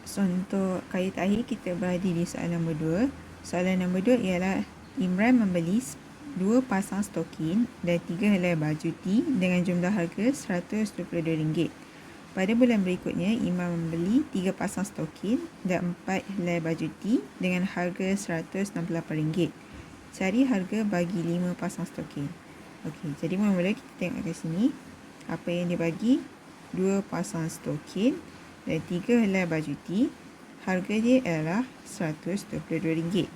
So, untuk kali terakhir kita berada di soalan nombor 2. Soalan nombor 2 ialah Imran membeli 2 pasang stokin dan 3 helai baju T dengan jumlah harga RM122. Pada bulan berikutnya, Imran membeli 3 pasang stokin dan 4 helai baju T dengan harga RM168. Cari harga bagi 5 pasang stokin. Okey, jadi mula-mula kita tengok kat sini. Apa yang dia bagi? 2 pasang stokin dan 3 helai baju T. Harga dia adalah RM122.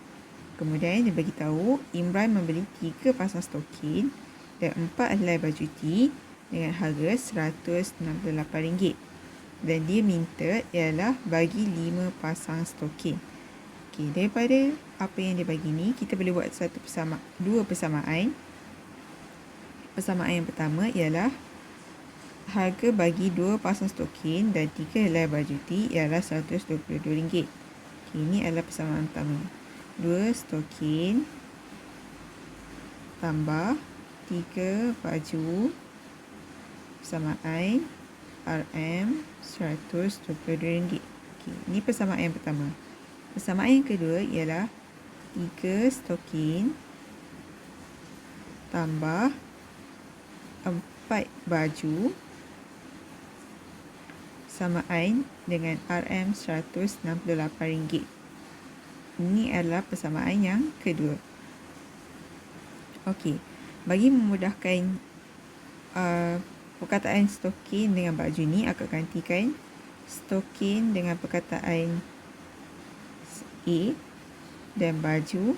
Kemudian dia bagi tahu Imran membeli 3 pasang stokin dan 4 helai baju T dengan harga RM168. Dan dia minta ialah bagi 5 pasang stokin. Okey, daripada apa yang dia bagi ni, kita boleh buat dua persamaan. Persamaan yang pertama ialah harga bagi 2 pasang stokin dan 3 helai baju T ialah RM122. Okay, ini adalah persamaan pertama. 2 stokin tambah 3 baju persamaan RM122. Okay, ini persamaan yang pertama. Persamaan yang kedua ialah 3 stokin tambah 4 baju samaan dengan RM168. Ini adalah persamaan yang kedua. Okey, bagi memudahkan perkataan stokin dengan baju ni, akak gantikan stokin dengan perkataan A dan baju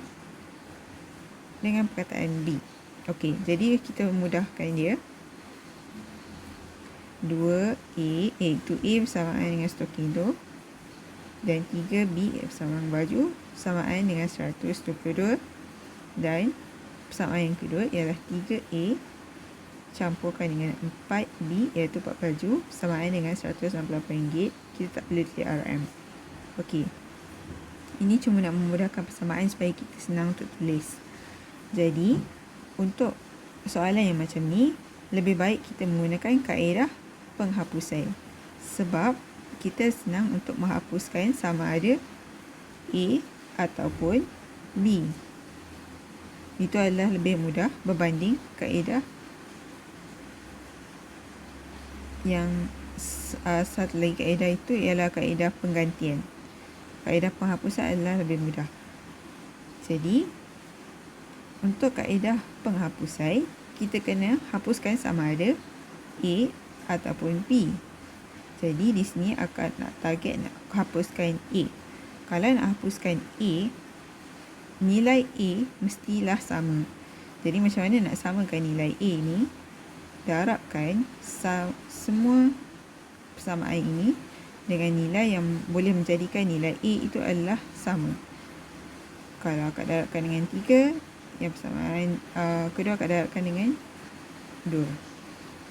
dengan perkataan B. Okey, jadi kita memudahkan dia. 2A, iaitu A bersamaan dengan stokin tu, dan 3B bersamaan baju samaan dengan 122, dan persamaan yang kedua ialah 3A campurkan dengan 4B iaitu 4 baju samaan dengan RM168. Kita tak perlu tulis RM. Okey, ini cuma nak memudahkan persamaan supaya kita senang untuk tulis. Jadi untuk soalan yang macam ni, lebih baik kita menggunakan kaedah penghapusan, sebab kita senang untuk menghapuskan sama ada A ataupun B. Itu adalah lebih mudah berbanding kaedah yang satu lagi. Kaedah itu ialah kaedah penggantian. Kaedah penghapusan adalah lebih mudah. Jadi untuk kaedah penghapusan, kita kena hapuskan sama ada A ataupun B. Jadi di sini akan nak target nak hapuskan A. Kalau nak hapuskan A, nilai A mestilah sama. Jadi macam mana nak samakan nilai A ni? Darabkan semua persamaan ini dengan nilai yang boleh menjadikan nilai A itu adalah sama. Kalau akak darabkan dengan 3, yang persamaan kedua akak darabkan dengan 2.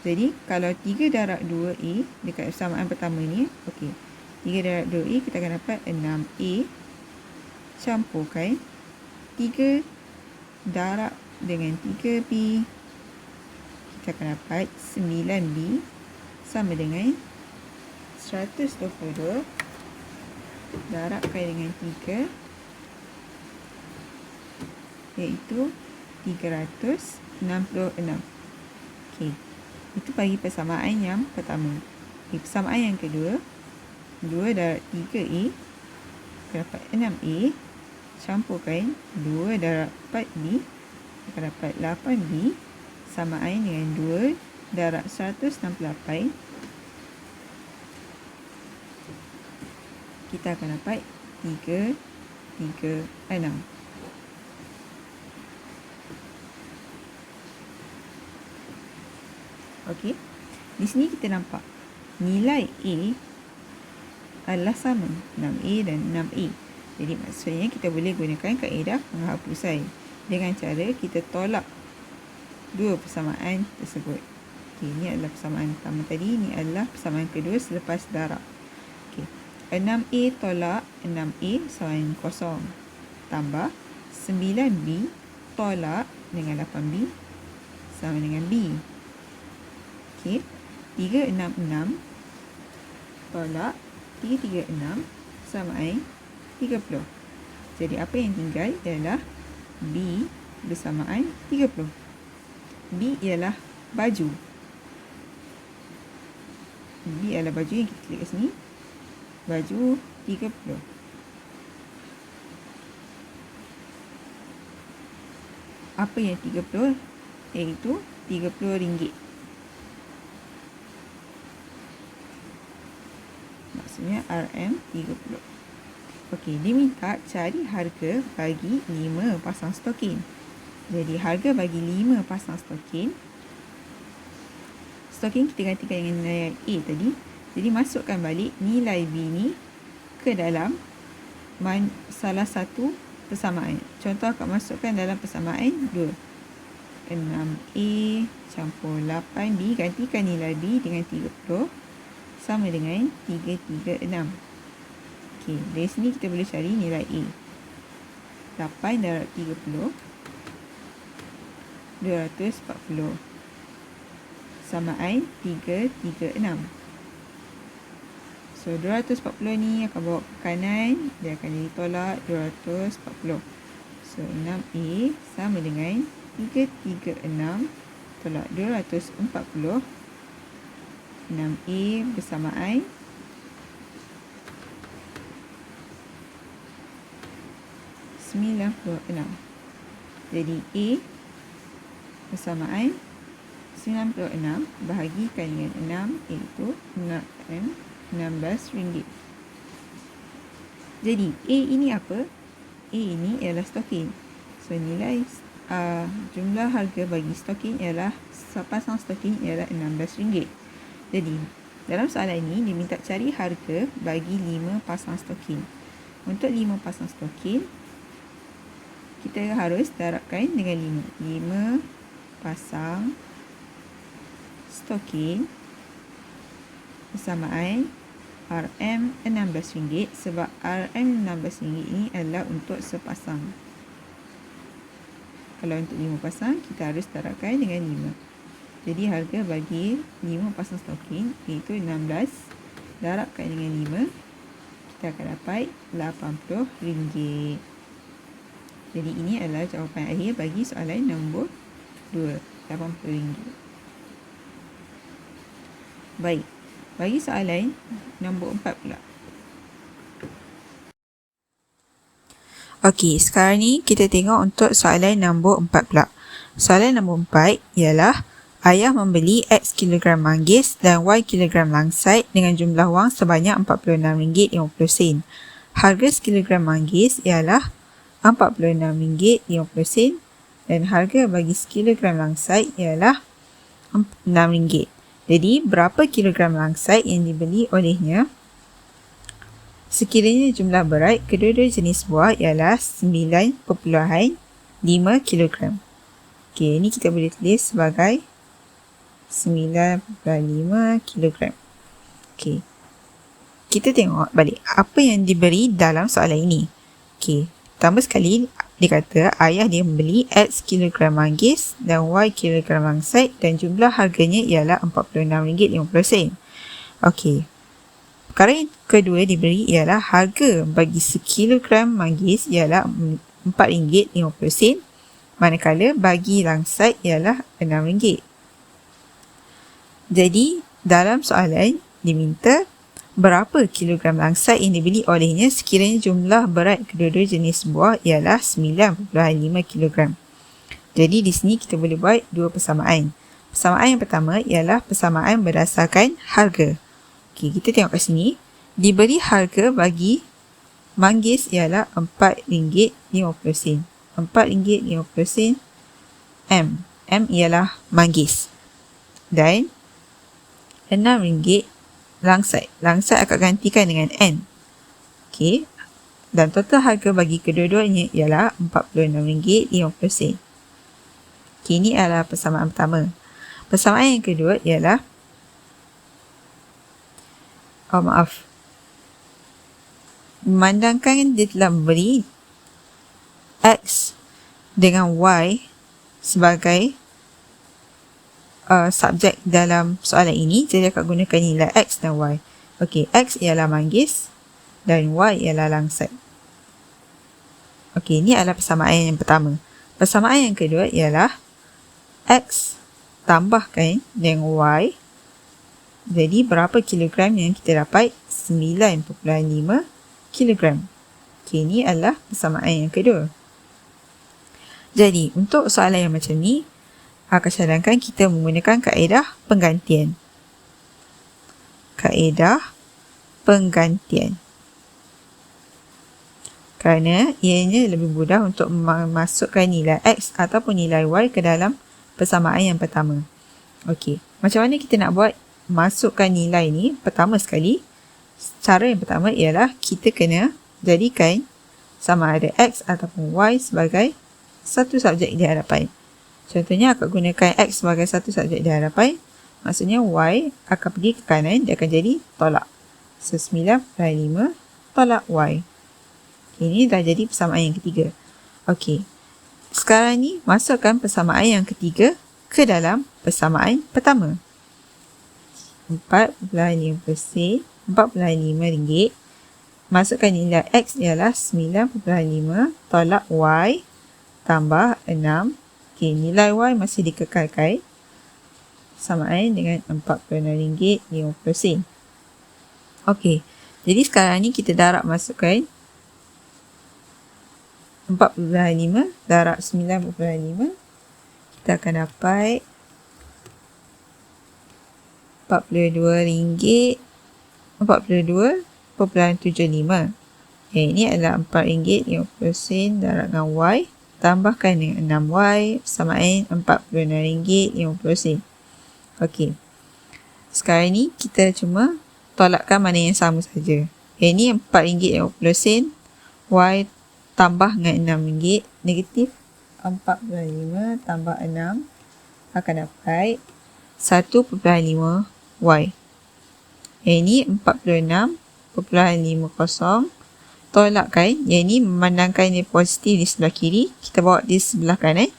Jadi kalau 3 darab 2A dekat persamaan pertama ni, okey, 3 darab 2A kita akan dapat 6A campurkan 3 darab dengan 3B, kita akan dapat 9B sama dengan 122 darabkan dengan 3 iaitu 366. Okey, itu bagi persamaan yang pertama. Okay, persamaan yang kedua, 2 darab 3A akan dapat 6A campurkan 2 darab 4B akan dapat 8B samaan dengan 2 darab 168, kita akan dapat 336. Okey, di sini kita nampak nilai A adalah sama, 6A dan 6A. Jadi maksudnya kita boleh gunakan kaedah penghapusan dengan cara kita tolak dua persamaan tersebut. Okey, ini adalah persamaan pertama tadi, ini adalah persamaan kedua selepas darab. Okey, 6A tolak 6A sama dengan kosong, tambah 9B tolak dengan 8B sama dengan B. Okey, 366 tolak 336 bersamaan 30. Jadi apa yang tinggal ialah B bersamaan 30. B ialah baju. B ialah baju yang kita klik kat sini. Baju 30. Apa yang 30? Iaitu RM30. Maksudnya RM30. Okey, dia minta cari harga bagi 5 pasang stokin. Jadi harga bagi 5 pasang stokin. Stokin kita gantikan dengan nilai A tadi. Jadi masukkan balik nilai B ni ke dalam salah satu persamaan. Contoh akak masukkan dalam persamaan 2. 6A campur 8B, gantikan nilai B dengan 30 sama dengan 336. Okey, dari sini kita boleh cari nilai A. 8 darab 30 240 samaan 336. So 240 ni akan bawa ke kanan, dia akan jadi tolak 240. So 6A sama dengan 336 tolak 240. 6A bersamaan 96. Jadi A bersamaan 96 bahagikan dengan 6 iaitu RM16. Jadi A ini apa? A ini ialah stokin. So nilai jumlah harga bagi stokin ialah pasang stokin ialah RM16. Jadi dalam soalan ini dia minta cari harga bagi 5 pasang stokin. Untuk 5 pasang stokin kita harus darabkan dengan 5. 5 pasang stokin bersamaan RM16 sebab RM16 ini adalah untuk sepasang. Kalau untuk 5 pasang kita harus darabkan dengan 5. Jadi harga bagi 5 pasang stokin iaitu 16 darabkan dengan 5, kita akan dapat RM80. Jadi ini adalah jawapan akhir bagi soalan nombor 2, RM80. Baik, bagi soalan nombor 4 pula. Okey, sekarang ni kita tengok untuk soalan nombor 4 pula. Soalan nombor 4 ialah ayah membeli X kilogram manggis dan Y kilogram langsat dengan jumlah wang sebanyak RM46.50. Harga sekilogram manggis ialah RM46.50 dan harga bagi sekilogram langsat ialah RM6. Jadi, berapa kilogram langsat yang dibeli olehnya? Sekiranya jumlah berat kedua-dua jenis buah ialah 9.5 kilogram. Okey, ini kita boleh tulis sebagai 9.5 kilogram. Okey. Kita tengok balik apa yang diberi dalam soalan ini. Okey, pertama sekali dia kata ayah dia membeli X kilogram manggis dan Y kilogram langsat dan jumlah harganya ialah RM46.50. Okey. Perkara yang kedua diberi ialah harga bagi sekilogram manggis ialah RM4.50, manakala bagi langsat ialah RM6. Jadi, dalam soalan diminta berapa kilogram langsat yang dibeli olehnya sekiranya jumlah berat kedua-dua jenis buah ialah 9.5 kilogram. Jadi di sini kita boleh buat dua persamaan. Persamaan yang pertama ialah persamaan berdasarkan harga. Okey, kita tengok kat sini. Diberi harga bagi manggis ialah RM4.50. RM4.50 M. M ialah manggis. Dan RM6 langsat. Langsat akan gantikan dengan N. Okey. Dan total harga bagi kedua-duanya ialah RM46.50. Okey, ini adalah persamaan pertama. Persamaan yang kedua ialah memandangkan dia telah memberi X dengan Y sebagai subjek dalam soalan ini, jadi akan gunakan nilai X dan Y. Okey, X ialah manggis dan Y ialah langsat. Okey, ini adalah persamaan yang pertama. Persamaan yang kedua ialah X tambahkan dengan Y. Jadi berapa kilogram yang kita dapat? 9.5 kilogram. Okey, ini adalah persamaan yang kedua. Jadi, untuk soalan yang macam ni, akan cadangkan kita menggunakan kaedah penggantian. Kaedah penggantian. Kerana ianya lebih mudah untuk memasukkan nilai X ataupun nilai Y ke dalam persamaan yang pertama. Okey, macam mana kita nak buat masukkan nilai ni? Pertama sekali, cara yang pertama ialah kita kena jadikan sama ada X ataupun Y sebagai satu subjek di hadapan. Contohnya, akan gunakan X sebagai satu subjek di hadapan. Maksudnya Y akan pergi ke kanan, dia akan jadi tolak. So, 9.5 tolak Y. Ini dah jadi persamaan yang ketiga. Okey. Sekarang ni, masukkan persamaan yang ketiga ke dalam persamaan pertama. 4.5%, RM45. Masukkan nilai X ialah 9.5 tolak Y tambah 6. Okey, nilai Y masih dikekalkan. Samaan dengan RM46.50. Okey, jadi sekarang ni kita darab masukkan 4.5 darab 9.5. Kita akan dapat RM42.75. Ini adalah RM4.50 darab dengan Y. Tambahkan dengan 6Y persamaan RM46.50. Okey. Sekarang ni kita cuma tolakkan mana yang sama saja. Ini RM4.50. Y tambah dengan RM6. Negatif 4.5 tambah 6 akan dapat 1.5 Y. Ini 46.50. Tolakkan, yang ini memandangkan dia positif di sebelah kiri, kita bawa di sebelah kanan,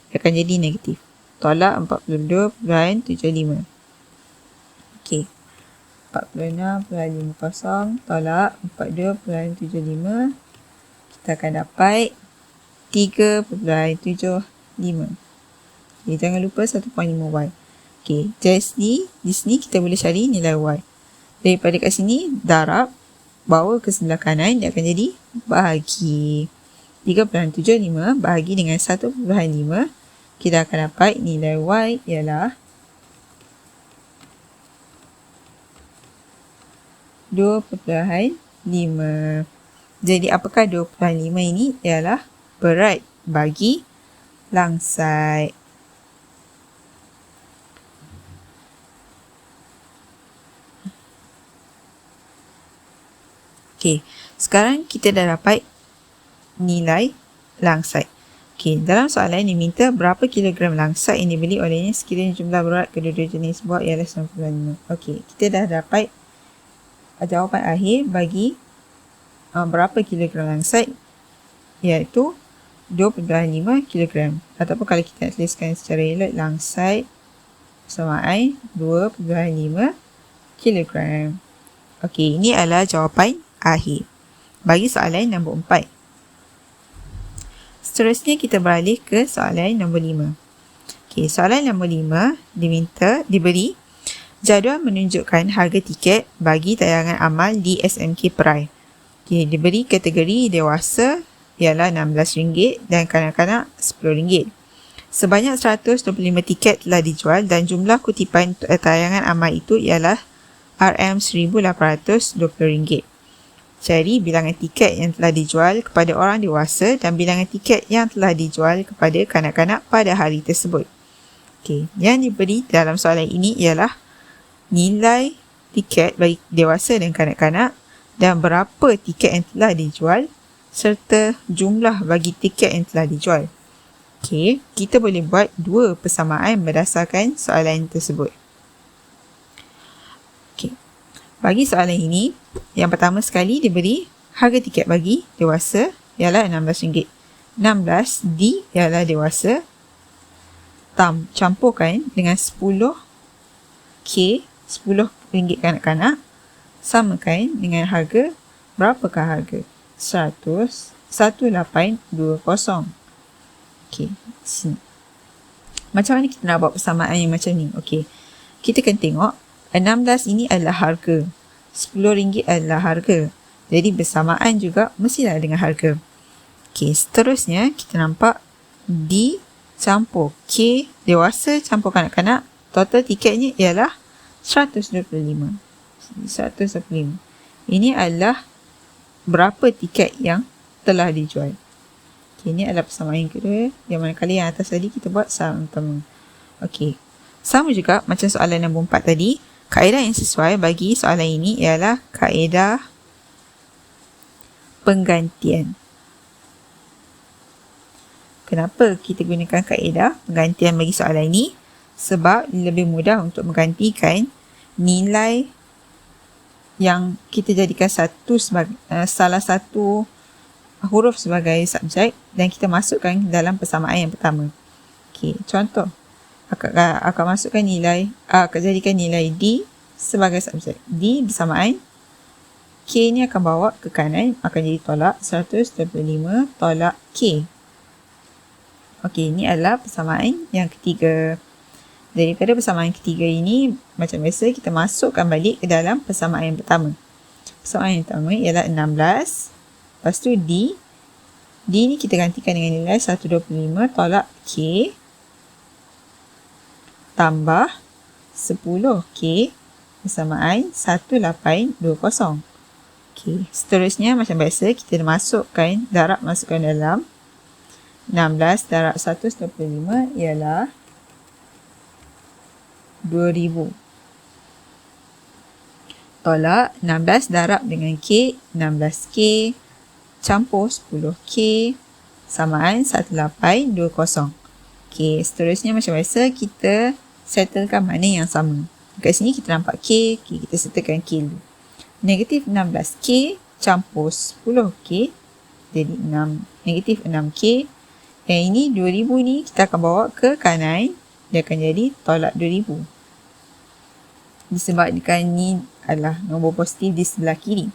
dia akan jadi negatif. Tolak 42.75. Okey. 46.50 tolak 42.75. Kita akan dapat 3.75. Okay, jangan lupa 1.5Y. Okey, jadi di sini kita boleh cari nilai Y. Daripada kat sini, darab, bawa ke sebelah kanan, dia akan jadi bahagi. 3.75 bahagi dengan 1.5. Kita akan dapat nilai Y ialah 2.5. Jadi apakah 2.5 ini? Ialah berat bagi langsat. Okey, sekarang kita dah dapat nilai langsat. Okey, dalam soalan diminta berapa kilogram langsat yang dibeli olehnya sekiranya jumlah berat kedua-dua jenis buah ialah 95. Okey, kita dah dapat jawapan akhir bagi berapa kilogram langsat, iaitu 2.5 kilogram. Ataupun kalau kita nak tuliskan secara elok, langsat persamaan 2.5 kilogram. Okey, ini adalah jawapan akhir bagi soalan nombor 4. Seterusnya kita beralih ke soalan nombor 5. Okey, soalan nombor 5 diberi jadual menunjukkan harga tiket bagi tayangan amal di SMK Perai. Okey, diberi kategori dewasa ialah RM16 dan kanak-kanak RM10. Sebanyak 125 tiket telah dijual dan jumlah kutipan tayangan amal itu ialah RM1,820. Cari bilangan tiket yang telah dijual kepada orang dewasa dan bilangan tiket yang telah dijual kepada kanak-kanak pada hari tersebut. Okey, yang diberi dalam soalan ini ialah nilai tiket bagi dewasa dan kanak-kanak dan berapa tiket yang telah dijual serta jumlah bagi tiket yang telah dijual. Okey, kita boleh buat dua persamaan berdasarkan soalan tersebut. Okey, bagi soalan ini, yang pertama sekali diberi harga tiket bagi dewasa ialah RM16. 16 D ialah dewasa. Campurkan dengan 10 K, RM10 kanak-kanak. Samakan dengan harga berapakah harga? 1820. Okey, sini. Macam mana kita nak buat persamaan yang macam ni? Okey, kita akan tengok 16 ini adalah harga. RM10 adalah harga. Jadi bersamaan juga mestilah dengan harga. Okey, seterusnya kita nampak D campur K dewasa campur kanak-kanak. Total tiketnya ialah 125. 125. Ini adalah berapa tiket yang telah dijual. Okay, ini adalah persamaan yang kedua. Yang manakala yang atas tadi kita buat soalan pertama. Okey. Sama juga macam soalan nombor 4 tadi. Kaedah yang sesuai bagi soalan ini ialah kaedah penggantian. Kenapa kita gunakan kaedah penggantian bagi soalan ini? Sebab lebih mudah untuk menggantikan nilai yang kita jadikan salah satu huruf sebagai subjek dan kita masukkan dalam persamaan yang pertama. Okey, contoh. Akan masukkan akan jadikan nilai D sebagai subjek. D bersamaan K ni akan bawa ke kanan, akan jadi tolak 125 tolak K. Okey, ini adalah persamaan yang ketiga. Daripada persamaan ketiga ini, macam biasa kita masukkan balik ke dalam persamaan yang pertama. Persamaan yang pertama ialah 16. Lepas tu D. D ni kita gantikan dengan nilai 125 tolak K tambah 10K bersamaan 1820. Okey, seterusnya macam biasa kita masukkan darab dalam 16 darab 125 ialah 2000. Tolak 16 darab dengan K, 16K campur 10K samaan 1820. Okey, seterusnya macam biasa kita settlekan mana yang sama. Dekat sini kita nampak K, kita settlekan K dulu. Negatif 16K campur 10K jadi negatif 6K. Yang ini 2000 ni kita akan bawa ke kanan, dia akan jadi tolak 2000. Disebabkan ni adalah nombor positif di sebelah kiri.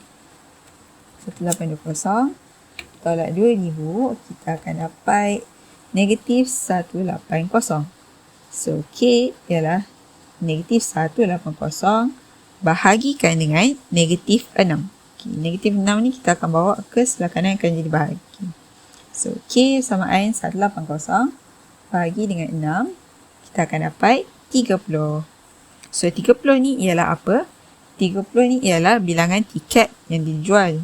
1820 tolak 2000, kita akan dapat negatif 180. So, K ialah negatif 180 bahagikan dengan negatif 6. Okay, negatif 6 ni kita akan bawa ke sebelah kanan, akan jadi bahagi. So, K samaan 180 bahagi dengan 6, kita akan dapat 30. So, 30 ni ialah apa? 30 ni ialah bilangan tiket yang dijual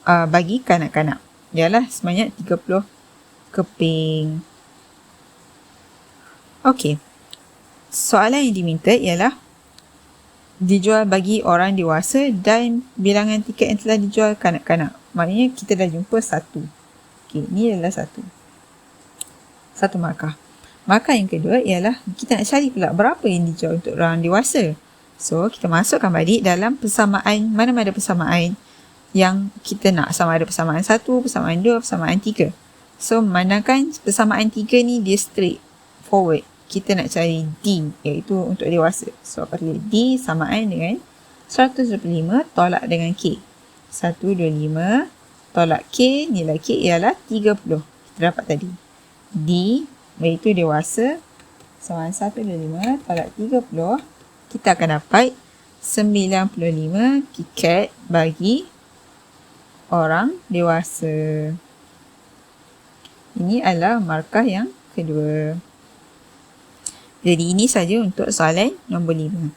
bagi kanak-kanak. Ialah sebanyak 30 keping. Okey. Soalan yang diminta ialah dijual bagi orang dewasa dan bilangan tiket yang telah dijual kanak-kanak. Maknanya kita dah jumpa satu. Okey, ni adalah satu markah. Markah yang kedua ialah kita nak cari pula berapa yang dijual untuk orang dewasa. So, kita masukkan balik dalam persamaan, mana-mana persamaan yang kita nak. Sama ada persamaan 1, persamaan 2, persamaan 3. So, memandangkan persamaan 3 ni dia straight forward. Kita nak cari D, iaitu untuk dewasa. So, apa dia? D samaan dengan 125 tolak dengan K. 125 tolak K, nilai K ialah 30. Kita dapat tadi. D, iaitu dewasa, samaan 125 tolak 30. Kita akan dapat 95 tiket bagi orang dewasa. Ini adalah markah yang kedua. Jadi ini saja untuk soalan nombor 5.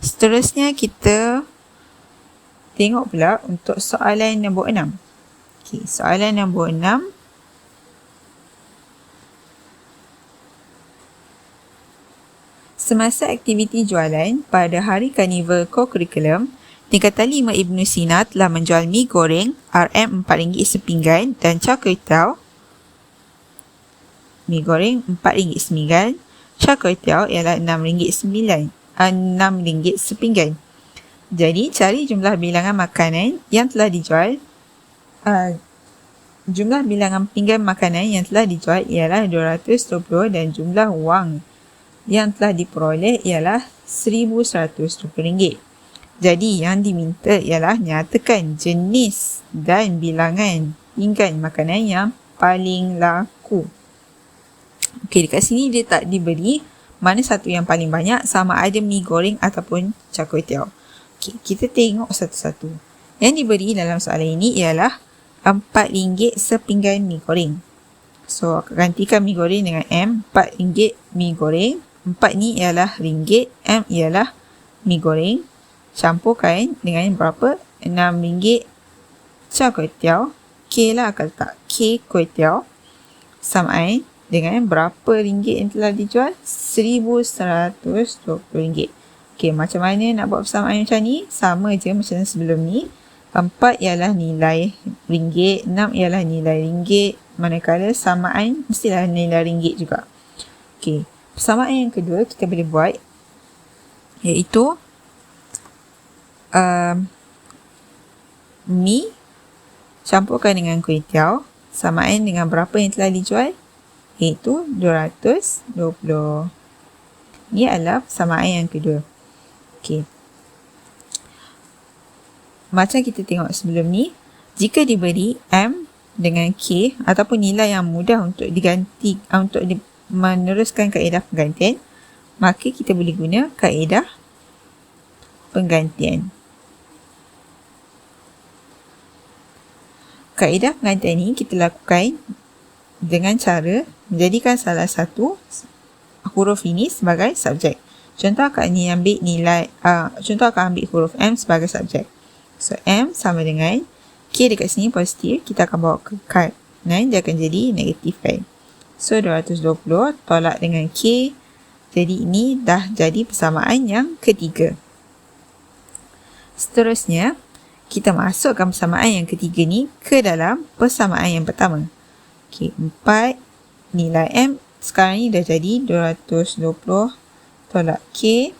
Seterusnya kita tengok pula untuk soalan nombor 6. Okey, soalan nombor 6. Semasa aktiviti jualan pada hari Karnival Co-Curriculum, tingkatan 5 Ibnu Sina telah menjual mi goreng RM4 sepinggan dan char kway teow mi goreng RM4 sepinggan. Char kway teow ialah RM6 sepinggan. Jadi, cari jumlah bilangan makanan yang telah dijual. Jumlah bilangan pinggan makanan yang telah dijual ialah 220 dan jumlah wang yang telah diperoleh ialah RM1,120. Jadi yang diminta ialah nyatakan jenis dan bilangan pinggan makanan yang paling laku. Okey, dekat sini dia tak diberi mana satu yang paling banyak, sama ada mi goreng ataupun char kway teow. Okey, kita tengok satu-satu. Yang diberi dalam soalan ini ialah RM4 sepinggan mi goreng. So, gantikan mi goreng dengan M. RM4 mi goreng. 4 ni ialah ringgit. M ialah mi goreng. Campurkan dengan berapa? RM6 char kway teow. K lah akan letak K kway teow. Samaan dengan berapa ringgit yang telah dijual? RM1,120. Okey, macam mana nak buat persamaan macam ni? Sama je macam sebelum ni. 4 ialah nilai ringgit, 6 ialah nilai ringgit. Manakala samaan mestilah nilai ringgit juga. Okey, persamaan yang kedua kita boleh buat iaitu mi campurkan dengan kuih teow samaan dengan berapa yang telah dijual, iaitu 220. Ini adalah persamaan yang kedua. Okey. Macam kita tengok sebelum ni, jika diberi M dengan K ataupun nilai yang mudah untuk diganti, untuk meneruskan kaedah penggantian, maka kita boleh guna kaedah penggantian. Kaedah penggantian ini kita lakukan dengan cara menjadikan salah satu huruf ini sebagai subjek. Contoh akan ambil huruf M sebagai subjek. So, M sama dengan K dekat sini positif, kita akan bawa ke kanan, dia akan jadi negatif kan. So, 220 tolak dengan K. Jadi, ini dah jadi persamaan yang ketiga. Seterusnya, kita masukkan persamaan yang ketiga ni ke dalam persamaan yang pertama. Okey, 4 nilai M sekarang ni dah jadi 220 tolak K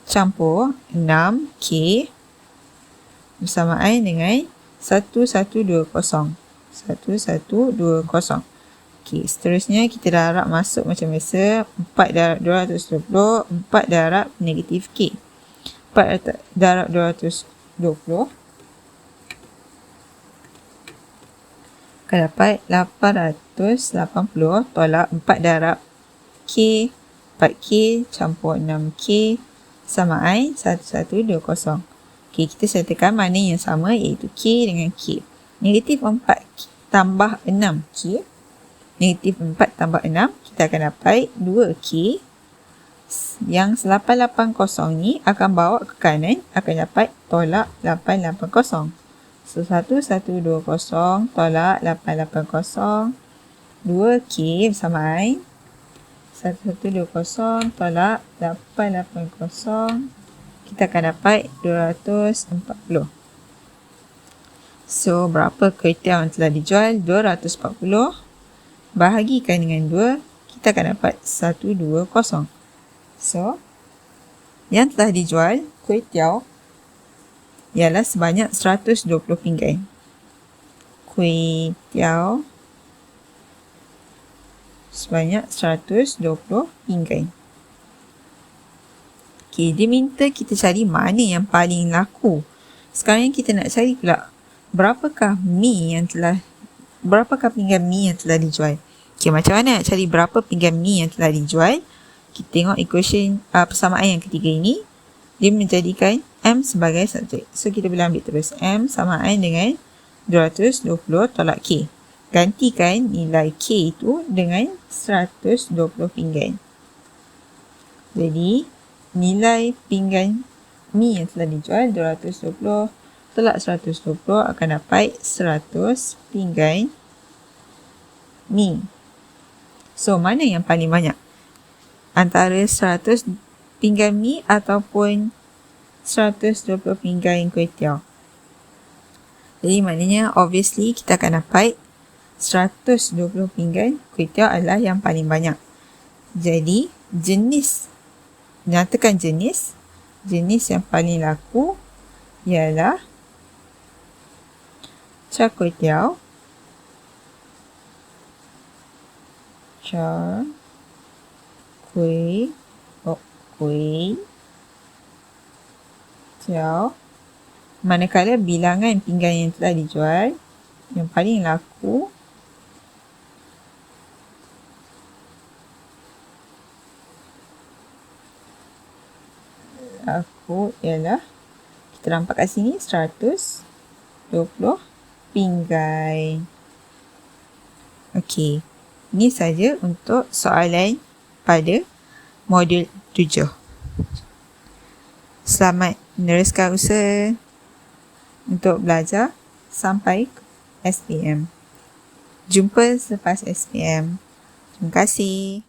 campur 6K bersamaan dengan 1120. 1120. Okey, seterusnya kita darab masuk macam biasa. 4 darab 220, 4 darab negatif K. 4 darab 220 akan dapat 880 tolak 4 darab K, 4K campur 6K samaan 1120. Okey, kita sertakan mana yang sama iaitu K dengan K. Negatif 4 tambah 6K. Negatif 4 tambah 6, kita akan dapat 2K. Yang 880 ni akan bawa ke kanan, akan dapat tolak 880. So, 1120 tolak 880. 2K bersamaan 1120 tolak 880. Kita akan dapat 240. So, berapa kuih teow yang telah dijual? 240. Bahagikan dengan 2, kita akan dapat 120. So, yang telah dijual kuih teow ialah sebanyak 120 pinggan. Kuih teow sebanyak 120 pinggan. Okey, dia minta kita cari mana yang paling laku. Sekarang kita nak cari pula berapakah pinggan mi yang telah dijual. Okey, macam mana nak cari berapa pinggan mi yang telah dijual? Kita tengok equation persamaan yang ketiga ini. Dia menjadikan M sebagai subjek. So, kita boleh ambil terus M samaan dengan 220 tolak K. Gantikan nilai K itu dengan 120 pinggan. Jadi, nilai pinggan mi yang telah dijual 220 tolak 120 akan dapat 100 pinggan mi. So, mana yang paling banyak? Antara 100 pinggan mi ataupun 120 pinggan kuih teow. Jadi, maknanya obviously kita akan dapat 120 pinggan kuih teow adalah yang paling banyak. Jadi, nyatakan jenis yang paling laku ialah char kway teow. Char kway komersial, manakala bilangan pinggan yang telah dijual yang paling laku ialah, kita nampak kat sini 120 pinggan. Okey, ini saja untuk soalan pada modul 7. Selamat meneruskan usaha untuk belajar sampai SPM. Jumpa selepas SPM. Terima kasih.